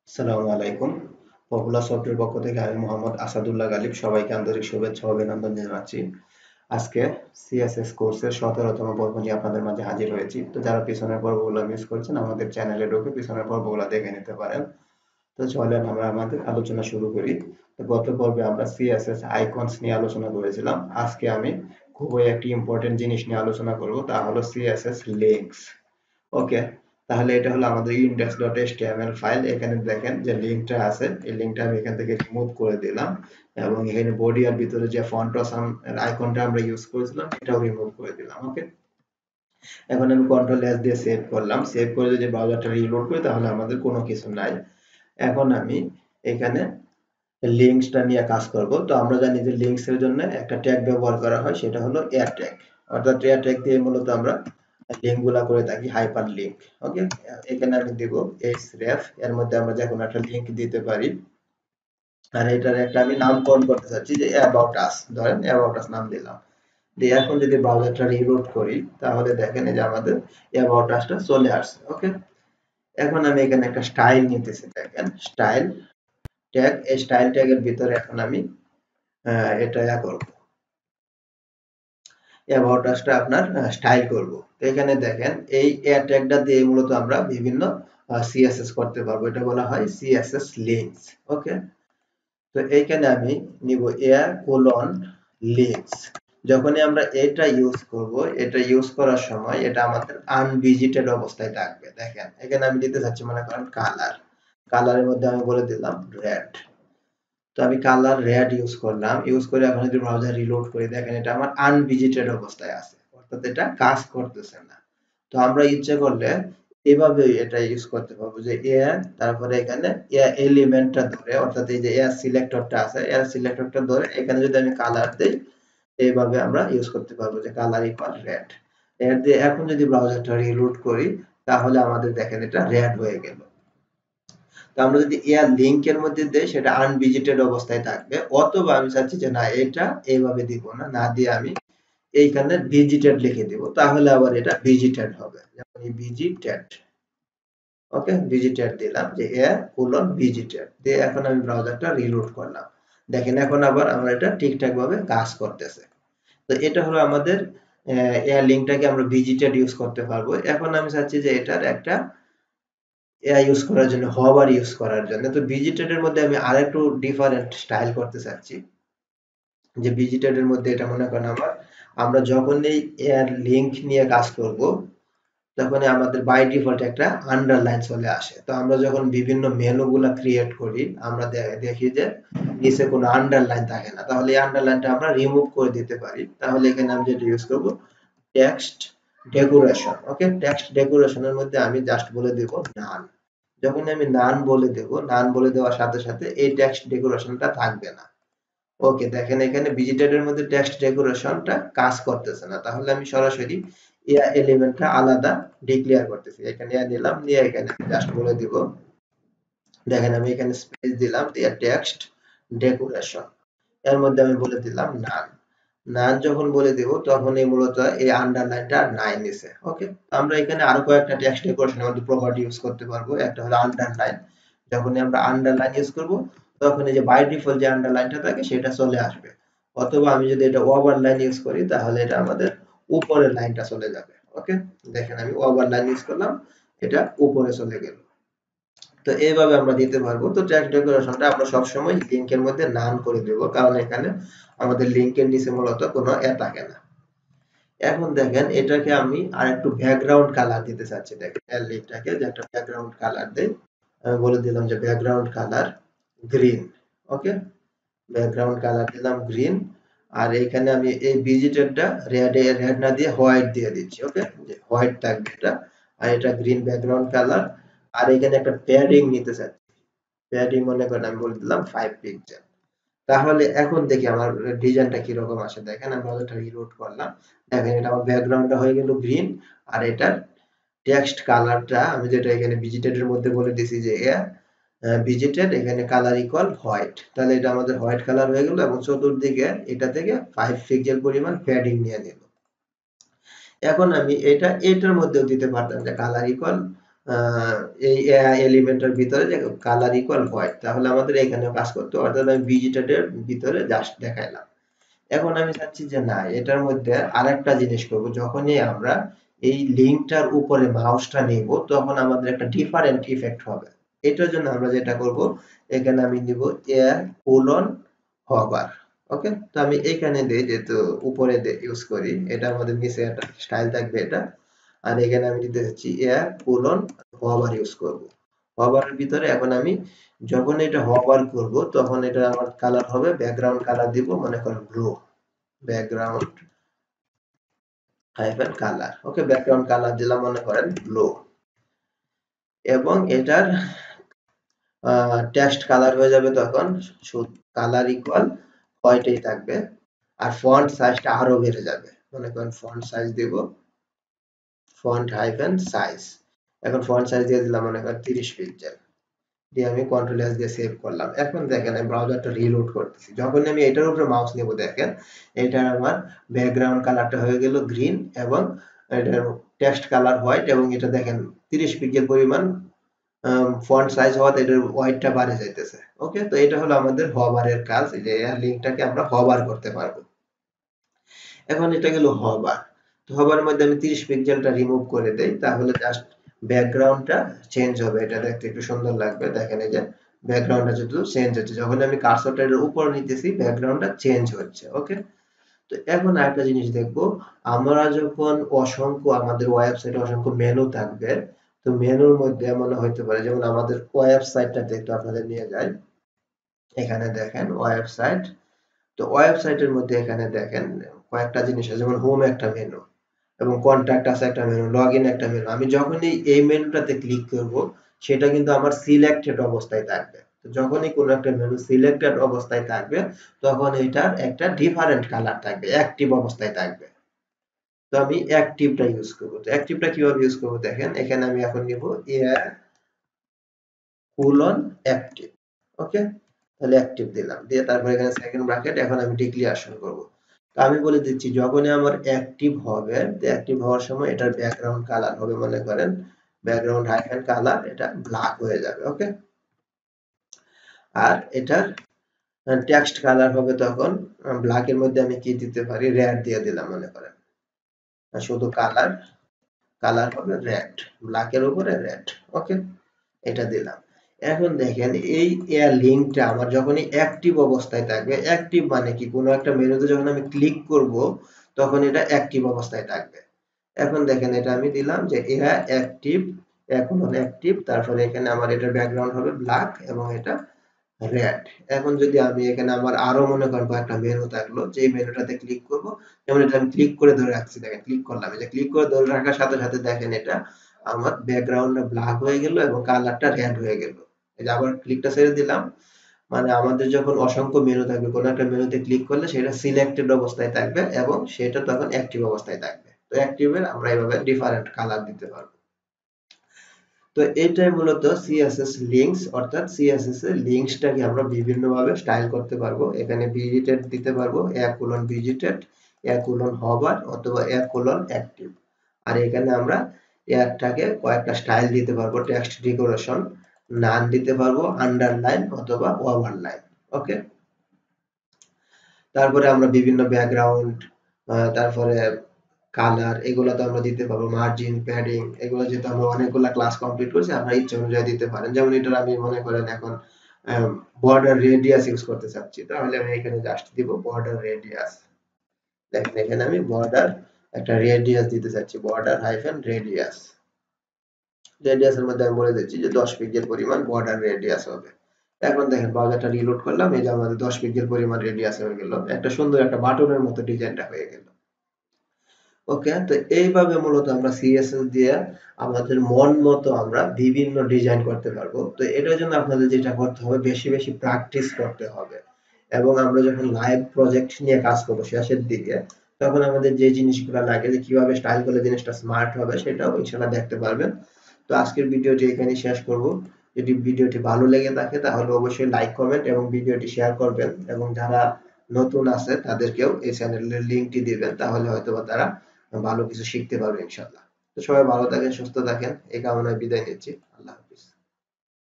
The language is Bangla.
আসসালামু আলাইকুম। পপুলার সফটওয়্যার পক্ষ থেকে আমি মোহাম্মদ আসাদুল্লাহ গালিব সবাইকে আন্তরিক শুভেচ্ছা ও অভিনন্দন জানাচ্ছি। আজকে সিএসএস কোর্সের 17তম পর্ব নিয়ে আপনাদের মাঝে হাজির হয়েছি। তো যারা পিছনের পর্বগুলো মিস করেছেন আমাদের চ্যানেলে ঢুকে পিছনের পর্বগুলো দেখে নিতে পারেন। তো চলেন আমরা আমাদের আলোচনা শুরু করি। তো গত পর্বে আমরা সিএসএস আইকনস নিয়ে আলোচনা করেছিলাম। আজকে আমি খুবই একটি ইম্পর্টেন্ট জিনিস নিয়ে আলোচনা করব, তা হলো সিএসএস লিংকস। ওকে, তাহলে এটা হলো আমাদের index.html ফাইল। এখানে দেখেন যে লিংকটা আছে, এই লিংকটা আমি এখান থেকে রিমুভ করে দিলাম এবং এখানে বডি আর ভিতরে যে ফন্ট এর আইকনটা আমরা ইউজ করেছিলাম এটাও রিমুভ করে দিলাম। ওকে, এখন আমি কন্ট্রোল এস দিয়ে সেভ করলাম। সেভ করে যদি ব্রাউজারটা রিলোড করি তাহলে আমাদের কোনো কিছু নাই। এখন আমি এখানে লিংকসটা নিয়ে কাজ করব। তো আমরা জানি যে লিংকস এর জন্য একটা ট্যাগ ব্যবহার করা হয়, সেটা হলো এয়ার ট্যাগ। অর্থাৎ এয়ার ট্যাগ দিয়ে মূলত আমরা লিংক গুলা করে থাকি, হাইপার লিংক। ওকে, এখানে আমি দেব href, এর মধ্যে আমরা যে কোনো একটা লিংক দিতে পারি। আর এটার একটা আমি নামকরণ করতে চাচ্ছি যে অ্যাবাউট আস, ধরেন অ্যাবাউট আস নাম দিলাম। দিয়ে এখন যদি ব্রাউজারটা রিলোড করি তাহলে দেখেন এই যে আমাদের অ্যাবাউট আসটা চলে আসছে। ওকে, এখন আমি এখানে একটা স্টাইল নিতেছি, দেখেন স্টাইল ট্যাগ। এই স্টাইল ট্যাগের ভিতরে এখন আমি এটা করব, অ্যাবাউট আসটা আপনার স্টাইল করব। তো এখানে দেখেন এই এয়ার ট্যাগটা দিয়ে মূলত আমরা বিভিন্ন সিএসএস করতে পারবো। এটা বলা হয় সিএসএস লিংকস। ওকে, তো এইখানে আমি নিব এয়ার কোলন লিংকস। যখনই আমরা এটা ইউজ করব, এটা ইউজ করার সময় এটা আমাদের আনভিজিটেড অবস্থায় থাকবে। দেখেন এখানে আমি দিতে চাচ্ছি মনে করেন কালার, কালারের মধ্যে আমি বলে দিলাম রেড। তো আমি কালার রেড ইউজ করলাম, ইউজ করে এখন যদি ব্রাউজার রিলোড করি দেখেন এটা আমার আনভিজিটেড অবস্থায় আছে, অর্থাৎ এটা কাজ করতেছে না। তো আমরা ইচ্ছে করলে এভাবে এটা ইউজ করতে পারবো যে এয়ার, তারপরে এখানে এয়ার এলিমেন্টটা ধরে, অর্থাৎ এই যে এয়ার সিলেক্টরটা আছে, এয়ার সিলেক্টরটা ধরে এখানে যদি আমি কালার দেই, এইভাবে আমরা ইউজ করতে পারবো যে কালার ইকুয়াল রেড। রেড দিয়ে এখন যদি ব্রাউজারটা রিলোড করি তাহলে আমাদের দেখেন এটা রেড হয়ে গেল। তো আমরা যদি এয়ার লিংকের মধ্যে দেই সেটা আনভিজিটেড অবস্থায় থাকবে, অথবা আমি চাচ্ছি যে না এটা এইভাবে দিব না, না দিয়ে আমি এইখানে ভিজিটেড লিখে দিব, তাহলে আবার এটা ভিজিটেড হবে। যেমন এই ভিজিটেড। ওকে, ভিজিটেড দিলাম যে এয়ার কোলন ভিজিটেড দিয়ে এখন আমি ব্রাউজারটা রিলোড করলাম। দেখেন এখন আবার আমরা এটা ঠিকঠাক ভাবে কাজ করতেছে। তো এটা হলো আমাদের এয়ার লিংকটাকে আমরা ভিজিটেড ইউজ করতে পারবো। এখন আমি চাচ্ছি যে এটার একটা এআই ইউজ করার জন্য, হভার ইউজ করার জন্য। তো ভিজিটেড এর মধ্যে আমি আরেকটু ডিফারেন্ট স্টাইল করতে চাচ্ছি। যে ভিজিটেড এর মধ্যে এটা মনে করেন আমরা যখন এই এয়ার লিংক নিয়ে কাজ করব তখনই আমাদের বাই ডিফল্ট একটা আন্ডারলাইন চলে আসে। তো আমরা যখন বিভিন্ন মেনুগুলা ক্রিয়েট করি আমরা দেখি যে নিচে কোনো আন্ডারলাইন থাকে না, তাহলে এই আন্ডারলাইনটা আমরা রিমুভ করে দিতে পারি। তাহলে এখানে আমি যেটা ইউজ করব টেক্সট ডেকোরেশন। ওকে, টেক্সট ডেকোরেশনের মধ্যে আমি জাস্ট বলে দেব নান। যখন আমি নান বলে দেব, নান বলে দেওয়ার সাথে সাথে এই টেক্সট ডেকোরেশনটা থাকবে না। ওকে, দেখেন এখানে ভিজিটেড এর মধ্যে টেক্সট ডেকোরেশনটা কাজ করতেছে না, তাহলে আমি সরাসরি এয়া এলিমেন্টটা আলাদা ডিক্লেয়ার করতেছি। এখানে নিলাম, নিয়ে এখানে জাস্ট বলে দিব, দেখেন আমি এখানে স্পেস দিলাম দিয়ে টেক্সট ডেকোরেশন, এর মধ্যে আমি বলে দিলাম নান। নান যখন বলে দিব তখন এই মূলত এই আন্ডারলাইনটা আর নাই নিছে। ওকে, আমরা এখানে আরো কয়েকটা টেক্সট ডেকোরেশনের মধ্যে প্রপার্টি ইউজ করতে পারবো। একটা হলো আন্ডারলাইন। যখনই আমরা আন্ডারলাইন ইউজ করব তখন এই যে বাই ডিফল্ট যে আন্ডারলাইনটা থাকে সেটা চলে আসবে। অথবা আমি যদি এটা ওভারলাইন ইউজ করি তাহলে এটা আমাদের উপরের লাইনটা চলে যাবে। ওকে, দেখেন আমি ওভারলাইন ইউজ করলাম, এটা উপরে চলে গেল। তো এইভাবে আমরা দিতে পারবো। তো টেক্সট ডেকোরেশনটা আমরা সবসময় লিংকের মধ্যে নান করে দেব, কারণ এখানে আমাদের লিংকের নিচে মূলত কোনো থাকে না। এখন দেখেন এটাকে আমি আর একটু ব্যাকগ্রাউন্ড কালার দিতে চাচ্ছি। দেখেন এর লিংকটাকে যে একটা ব্যাকগ্রাউন্ড কালার দেই, আমি বলে দিলাম যে ব্যাকগ্রাউন্ড কালার গ্রিন। ওকে, ব্যাকগ্রাউন্ড কালার দিলাম গ্রিন। আর এখানে আমি এই ভিজিটেডটা রেড না দিয়ে হোয়াইট দিয়ে দিচ্ছি। ওকে, যে হোয়াইট থাকবে এটা, আর এটা গ্রিন ব্যাকগ্রাউন্ড কালার। আর এখানে একটা প্যাডিং নিতে চাচ্ছি, প্যাডিং মনে করেন আমি বলে দিলাম 5 পিক্সেল। তাহলে এখন দেখি আমার ডিজাইনটা কিরকম আসে। দেখেন আমি ব্রাউজারটা রিলোড করলাম, দেখেন এটা আমার ব্যাকগ্রাউন্ডটা হয়ে গেল গ্রিন, আর এটার টেক্সট কালারটা আমি যেটা এখানে ভিজিটেড এর মধ্যে বলে দিছি যে ভিজিটেড, এখানে কালার ইকুয়াল হোয়াইট, তাহলে এটা আমাদের হোয়াইট কালার হয়ে গেল এবং চতুর্দিকে এটা থেকে 5 পিক্সেল পরিমাণ প্যাডিং নিয়ে নিল। এখন আমি এটার মধ্যেও দিতে পারতাম যে কালার ইকুয়াল আহ, এই এলিমেন্টের ভিতরে যে কালার ইকুয়াল হোয়াইট, তাহলে আমাদের এখানেও কাজ করতে, অর্থাৎ আমি ভিজিটেডের ভিতরে জাস্ট দেখাইলাম। এখন আমি চাচ্ছি যে না, এটার মধ্যে আরেকটা জিনিস করব, যখনই আমরা এই লিঙ্কটার উপরে মাউসটা নিব তখন আমাদের একটা ডিফারেন্ট ইফেক্ট হবে। এটার জন্য আমরা যেটা করব, এখানে আমি নিব কোলন হভার। ওকে, তো আমি এখানে দিই, যেহেতু উপরে ইউজ করি, এটার মধ্যে নিচে একটা স্টাইল থাকবে এটা। আর এখানে আমি দিতে চাচ্ছি কোলন হভার ইউজ করব। হভারের ভিতরে এখন আমি যখন এটা হভার করব তখন এটা আমার কালার হবে, ব্যাকগ্রাউন্ড কালার দিব মনে করেন ব্লু, ব্যাকগ্রাউন্ড হাইফেন কালার। ওকে, ব্যাকগ্রাউন্ড কালার দিলাম মনে করেন ব্লু, এবং এটার টেক্সট কালার হয়ে যাবে তখন কালার ইকুয়াল হোয়াইটই থাকবে। আর ফন্ট সাইজটা আরো বেড়ে যাবে, মনে করেন ফন্ট সাইজ দিব ফন্ট হাইফেন সাইজ। এখন ফন্ট সাইজ দিয়ে দিলাম মনে করেন 30 পিক্সেল, দিয়ে আমি কন্ট্রোল এস দিয়ে সেভ করলাম। এখন দেখেন আমি ব্রাউজারটা রিলোড করতেছি, যখন আমি এটার উপরে মাউস নেব দেখেন এটা আমার ব্যাকগ্রাউন্ড কালারটা হয়ে গেল গ্রিন, এবং এটার টেক্সট কালার হোয়াইট, এবং এটা দেখেন 30 পিক্সেল পরিমাণ ফন্ট সাইজ হওয়াতে এটার হোয়াইটটা বাড়ে যাইতেছে। ওকে, তো এটা হলো আমাদের হভারের কাজ, যে লিঙ্কটাকে আমরা হভার করতে পারবো। এখন এটা গেল হবার। তো হবার মধ্যে আমি 30 পিক্সেলটা রিমুভ করে দেই, তাহলে জাস্ট ব্যাকগ্রাউন্ডটা চেঞ্জ হবে, এটা দেখতে একটু সুন্দর লাগবে। দেখেন এই যে ব্যাকগ্রাউন্ডটা যেহেতু চেঞ্জ হচ্ছে, যখন আমি কার্সরটা এর উপর নিতেছি ব্যাকগ্রাউন্ডটা চেঞ্জ হচ্ছে। ওকে, তো এখন আরেকটা জিনিস দেখবো, আমরা যখন অসংখ্য আমাদের ওয়েবসাইটে অসংখ্য মেনু থাকবে, তো মেনুর মধ্যে এমন হইতে পারে, যেমন আমাদের ওয়েবসাইটটাতে একটু আপনাদের নিয়ে যাই। এখানে দেখেন ওয়েবসাইট, তো ওয়েবসাইটের মধ্যে এখানে দেখেন কয়েকটা জিনিস আছে, যেমন হোম একটা মেনু, এবং কন্ট্যাক্ট আছে একটা মেনু, লগইন একটা মেনু। আমি যখনই এই মেনুটাতে ক্লিক করব সেটা কিন্তু আমার সিলেক্টেড অবস্থায় থাকবে। তো যখনই কোনো একটা মেনু সিলেক্টেড অবস্থায় থাকবে তখন এটার একটা ডিফারেন্ট কালার থাকবে, অ্যাক্টিভ অবস্থায় থাকবে। তো আমি অ্যাক্টিভটা ইউজ করব। তো অ্যাক্টিভটা কিভাবে ইউজ করব দেখেন, এখানে আমি এখন নিব কোলন অ্যাক্টিভ। ওকে, তাহলে অ্যাক্টিভ দিলাম, দিয়ে তারপর এখানে সেকেন্ড ব্র্যাকেট, এখন আমি ডিক্লিয়ারেশন করব। তো আমি বলে দিচ্ছি যখনই আমার অ্যাক্টিভ হবে, তো অ্যাক্টিভ হওয়ার সময় এটার ব্যাকগ্রাউন্ড কালার হবে মনে করেন ব্যাকগ্রাউন্ড হাইফেন কালার, এটা ব্ল্যাক হয়ে যাবে। ওকে, আর এটার টেক্সট কালার হবে তখন ব্ল্যাক এর মধ্যে আমি কি দিতে পারি, রেড দিয়ে দিলাম মনে করেন, আর শুধু কালার, কালার হবে রেড, ব্ল্যাক এর উপরে রেড। ওকে, এটা দিলাম। এখন দেখেন এই এয়ার লিঙ্কটা আমার যখনই অ্যাক্টিভ অবস্থায় থাকবে, অ্যাক্টিভ মানে কি, কোনো একটা মেনুতে যখন আমি ক্লিক করব তখন এটা অ্যাক্টিভ অবস্থায় থাকবে। এখন দেখেন এটা আমি দিলাম যে এরা অ্যাক্টিভ, এখন অ্যাক্টিভ, তারপরে এখানে আমার এটার ব্যাকগ্রাউন্ড হবে ব্ল্যাক এবং এটা রেড। এখন যদি আমি এখানে আমার আরো মনে করেন কয়েকটা মেনু থাকলো, যে মেনুটাতে ক্লিক করব, যেমন এটা আমি ক্লিক করে ধরে রাখছি, দেখেন ক্লিক করলাম, এই যে ক্লিক করে ধরে রাখার সাথে সাথে দেখেন এটা আমার ব্যাকগ্রাউন্ডটা ব্ল্যাক হয়ে গেল এবং কালারটা রেড হয়ে গেল। এই যে আবার ক্লিকটা ছেড়ে দিলাম, মানে আমাদের যখন অসংখ্য মেনু থাকবে, কোনো একটা মেনুতে ক্লিক করলে সেটা সিলেক্টেড অবস্থায় থাকবে এবং সেটা তখন অ্যাক্টিভ অবস্থায় থাকবে। তো অ্যাক্টিভের আমরা এইভাবে ডিফারেন্ট কালার দিতে পারবো। তো এটাই মূলত সিএসএস লিঙ্কস, অর্থাৎ সিএসএস এর লিঙ্কসটাকে আমরা বিভিন্নভাবে স্টাইল করতে পারবো। এখানে ভিজিটেড দিতে পারবো, ভিজিটেড, হভার, অথবা অ্যাক্টিভ। আর এখানে আমরা এরটাকে কয়েকটা স্টাইল দিতে পারবো, টেক্সট ডেকোরেশন, নান দিতে পারবো, আন্ডারলাইন অথবা ওভারলাইন। ওকে, তারপরে আমরা বিভিন্ন ব্যাকগ্রাউন্ড, তারপরে কালার, এগুলো তো আমরা দিতে পারবো, মার্জিন, প্যাডিং, এগুলো যেহেতু আমরা অনেকগুলা ক্লাস কমপ্লিট করছি, আমরা ইচ্ছা অনুযায়ী দিতে পারেন। যেমন এটার আমি মনে করেন এখন বর্ডার রেডিয়াস ইউজ করতে চাচ্ছি, তাহলে আমি এখানে জাস্ট দিব বর্ডার রেডিয়াস। দেখেন এখানে আমি বর্ডার একটা রেডিয়াস দিতে চাচ্ছি, বর্ডার হাইফেন রেডিয়াস। রেডিয়াসের মধ্যে আমি বলে দিচ্ছি যে 10 পিক্সেল পরিমাণ বর্ডার রেডিয়াস হবে। এখন দেখেন ব্রাউজারটা রিলোড করলাম, এই যে আমাদের 10 পিক্সেল পরিমাণ রেডিয়াস হয়ে গেল, একটা সুন্দর একটা বাটনের মতো ডিজাইনটা হয়ে গেল। ওকে, তো এইভাবে মূলত আমরা সিএসএস দিয়ে আমাদের মন মতো আমরা বিভিন্ন ডিজাইন করতে পারবো। তো এটার জন্য আপনাদের যেটা করতে হবে, বেশি বেশি প্র্যাকটিস করতে হবে, এবং আমরা যখন লাইভ প্রজেক্ট নিয়ে কাজ করবো শেষের দিকে, তখন আমাদের যে জিনিসগুলো লাগে, যে কিভাবে স্টাইল করলে জিনিসটা স্মার্ট হবে, সেটাও ইনশাআল্লাহ দেখতে পারবেন। তো আজকের ভিডিওটি এখানে শেষ করব। যদি ভিডিওটি ভালো লেগে থাকে তাহলে অবশ্যই লাইক, কমেন্ট এবং ভিডিওটি শেয়ার করবেন, এবং যারা নতুন আছে তাদেরকেও এই চ্যানেলের লিঙ্কটি দিবেন, তাহলে হয়তোবা তারা ভালো কিছু শিখতে পারবে ইনশাআল্লাহ। তো সবাই ভালো থাকেন, সুস্থ থাকেন, এই কামনায় বিদায় নিচ্ছি। আল্লাহ হাফিজ।